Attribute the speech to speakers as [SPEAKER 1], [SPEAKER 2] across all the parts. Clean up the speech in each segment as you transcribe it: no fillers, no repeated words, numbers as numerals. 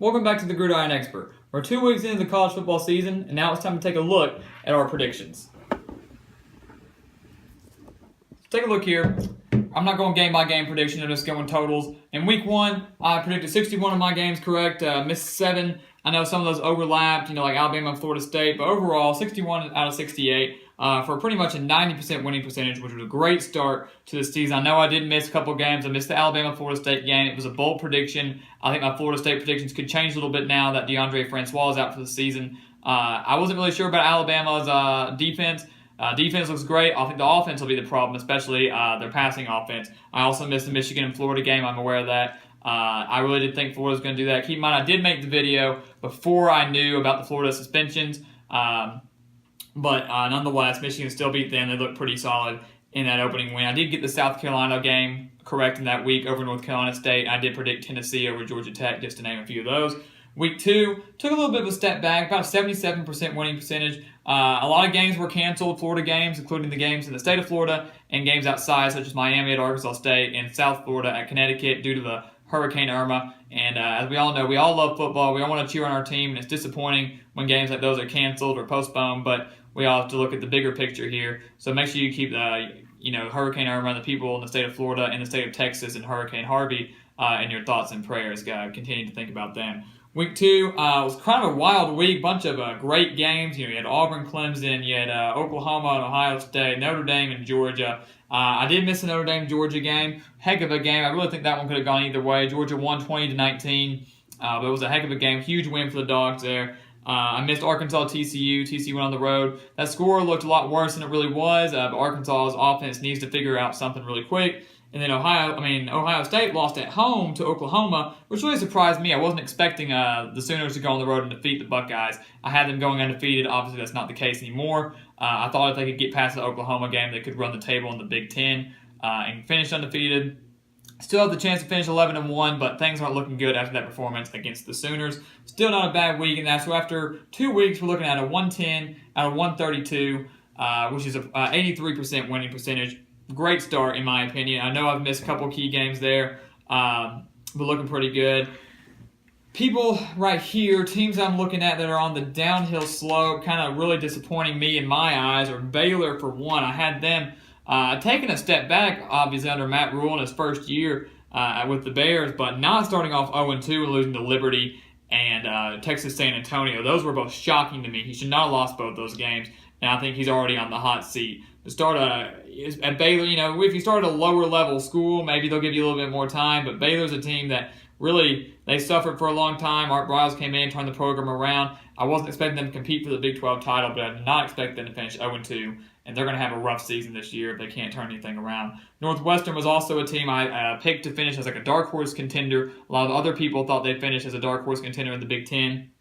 [SPEAKER 1] Welcome back to the Gridiron Expert. We're 2 weeks into the college football season, and now it's time to take a look at our predictions. Take a look here. I'm not going game by game prediction, I'm just going totals. In week 1, I predicted 61 of my games correct, missed 7. I know some of those overlapped, like Alabama and Florida State, but overall 61 out of 68 for pretty much a 90% winning percentage, which was a great start to the season. I know I did miss a couple games. I missed the Alabama-Florida State game. It was a bold prediction. I think my Florida State predictions could change a little bit now that Deondre Francois is out for the season. I wasn't really sure about Alabama's defense. Defense looks great. I think the offense will be the problem, especially their passing offense. I also missed the Michigan and Florida game. I'm aware of that. I really did think Florida was going to do that. Keep in mind, I did make the video before I knew about the Florida suspensions. But nonetheless, Michigan still beat them. They looked pretty solid in that opening win. I did get the South Carolina game correct in that week over North Carolina State. I did predict Tennessee over Georgia Tech, just to name a few of those. Week 2, took a little bit of a step back, about 77% winning percentage. A lot of games were canceled, Florida games, including the games in the state of Florida, and games outside, such as Miami at Arkansas State and South Florida at Connecticut due to the Hurricane Irma. And as we all know, we all love football. We all want to cheer on our team, and it's disappointing when games like those are canceled or postponed, but we all have to look at the bigger picture here. So make sure you keep Hurricane Irma, the people in the state of Florida and the state of Texas, and Hurricane Harvey in your thoughts and prayers. Continue to think about them. Week 2 was kind of a wild week, bunch of great games. You had Auburn, Clemson, you had Oklahoma and Ohio State, Notre Dame and Georgia. I did miss the Notre Dame-Georgia game. Heck of a game. I really think that one could have gone either way. Georgia won 20-19, but it was a heck of a game. Huge win for the Dogs there. I missed Arkansas-TCU. TCU went on the road. That score looked a lot worse than it really was, but Arkansas's offense needs to figure out something really quick. And then Ohio State lost at home to Oklahoma, which really surprised me. I wasn't expecting the Sooners to go on the road and defeat the Buckeyes. I had them going undefeated. Obviously, that's not the case anymore. I thought if they could get past the Oklahoma game, they could run the table in the Big Ten and finish undefeated. Still have the chance to finish 11-1, but things aren't looking good after that performance against the Sooners. Still not a bad week in that. So after 2 weeks, we're looking at a 110 out of 132, which is a 83% winning percentage. Great start, in my opinion. I know I've missed a couple key games there, but looking pretty good. People right here, teams I'm looking at that are on the downhill slope, kind of really disappointing me in my eyes, are Baylor for one. I had them taking a step back, obviously, under Matt Rule in his first year with the Bears, but not starting off 0-2 and losing to Liberty and Texas San Antonio. Those were both shocking to me. He should not have lost both those games, and I think he's already on the hot seat. To start at Baylor, if you start at a lower level school, maybe they'll give you a little bit more time, but Baylor's a team that really, they suffered for a long time. Art Briles came in, turned the program around. I wasn't expecting them to compete for the Big 12 title, but I did not expect them to finish 0-2, and they're going to have a rough season this year if they can't turn anything around. Northwestern was also a team I picked to finish as like a dark horse contender. A lot of other people thought they'd finish as a dark horse contender in the Big 10.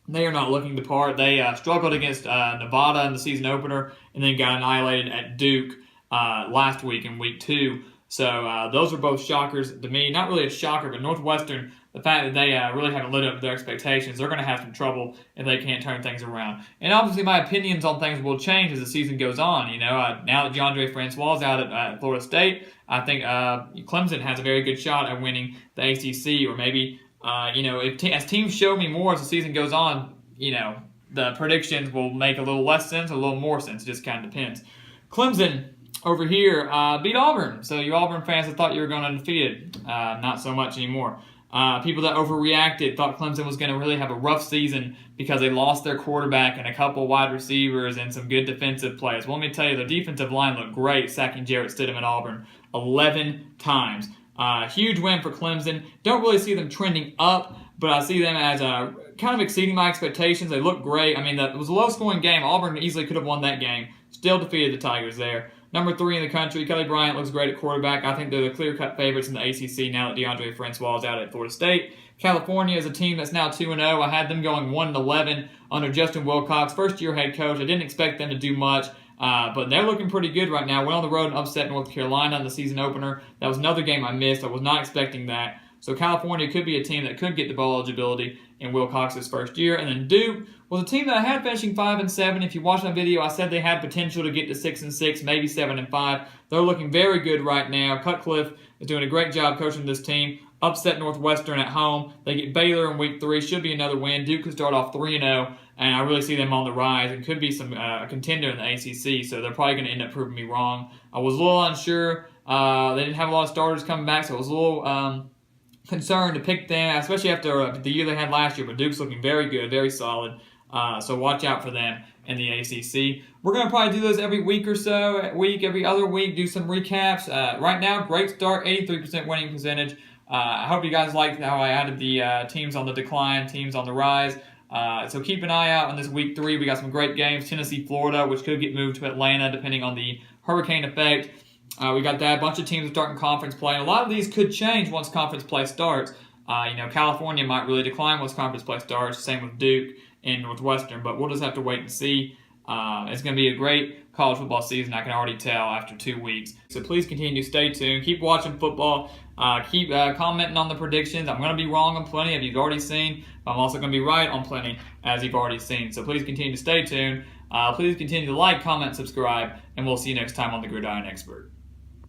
[SPEAKER 1] They are not looking the part. They struggled against Nevada in the season opener and then got annihilated at Duke last week in week 2. So those are both shockers to me. Not really a shocker, but Northwestern, the fact that they really haven't lived up to their expectations, they're going to have some trouble if they can't turn things around. And obviously my opinions on things will change as the season goes on. Now that Deondre Francois is out at Florida State, I think Clemson has a very good shot at winning the ACC, or maybe as teams show me more as the season goes on, the predictions will make a little less sense or a little more sense. It just kind of depends. Clemson over here beat Auburn. So you Auburn fans that thought you were going undefeated, not so much anymore. People that overreacted thought Clemson was going to really have a rough season because they lost their quarterback and a couple wide receivers and some good defensive players. Well, let me tell you, the defensive line looked great, sacking Jarrett Stidham at Auburn 11 times. Huge win for Clemson. Don't really see them trending up, but I see them as kind of exceeding my expectations. They look great. It was a low-scoring game. Auburn easily could have won that game. Still defeated the Tigers there. Number 3 in the country, Kelly Bryant looks great at quarterback. I think they're the clear-cut favorites in the ACC now that Deondre Francois is out at Florida State. California is a team that's now 2-0. I had them going 1-11 under Justin Wilcox, first-year head coach. I didn't expect them to do much. But they're looking pretty good right now. Went on the road and upset North Carolina in the season opener. That was another game I missed. I was not expecting that. So California could be a team that could get the bowl eligibility in Wilcox's first year. And then Duke was a team that I had finishing 5-7. If you watch my video, I said they had potential to get to 6-6, maybe 7-5. They're looking very good right now. Cutcliffe is doing a great job coaching this team. upset Northwestern at home. They get Baylor in week 3. Should be another win. Duke could start off 3-0, and I really see them on the rise and could be some contender in the ACC. So they're probably going to end up proving me wrong. I was a little unsure. They didn't have a lot of starters coming back, so I was a little concerned to pick them, especially after the year they had last year. But Duke's looking very good, very solid. So watch out for them in the ACC. We're going to probably do those every week or so, every other week, do some recaps. Right now, great start, 83% winning percentage. I hope you guys liked how I added the teams on the decline, teams on the rise. So keep an eye out on this week 3. We got some great games. Tennessee, Florida, which could get moved to Atlanta depending on the hurricane effect. We got that. A bunch of teams starting conference play. And a lot of these could change once conference play starts. California might really decline once conference play starts. Same with Duke and Northwestern. But we'll just have to wait and see. It's going to be a great college football season. I can already tell after 2 weeks. So please continue to stay tuned. Keep watching football. Keep commenting on the predictions. I'm going to be wrong on plenty, as you've already seen. But I'm also going to be right on plenty, as you've already seen. So please continue to stay tuned. Please continue to like, comment, subscribe. And we'll see you next time on The Gridiron Expert.